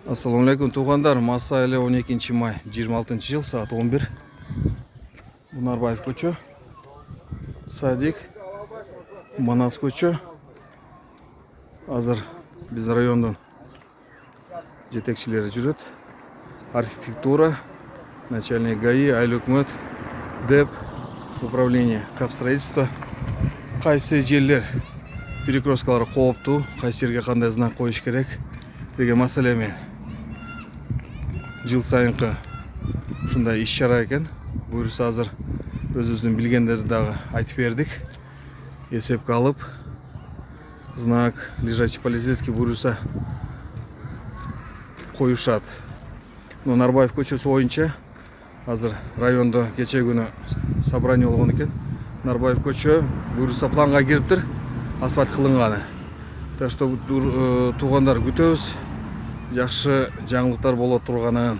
Assalamu alaikum туғандар. Масайлы 12 май 26 жыл саат 11. Нарбаев көчө, садик, Манас көчө. Азыр биз райондун жетекчилери жүрөт. Архитектура, начальник ГАИ, айыл өкмөт, ДЭП, управление капстроительства. Кайсы жерлер перекресткалар кооптуу, кайсы жерге кандай знак коюш керек деген маселе менен жыл сайынкы ушундай иш-чара экен. Буюрса азыр өзүбүздүн билгендерди дагы айтып бердик. Эсепке алып, знак, лежачий полицейский буюрса коюшат. Нарбаев көчөсү боюнча азыр райондо кече күнү собрание болгон экен. Нарбаев көчө буюрса планга кириптир, асфальт кылынганы. Так что туугандар күтөбүз. Жакшы жаңылыктар боло турганын.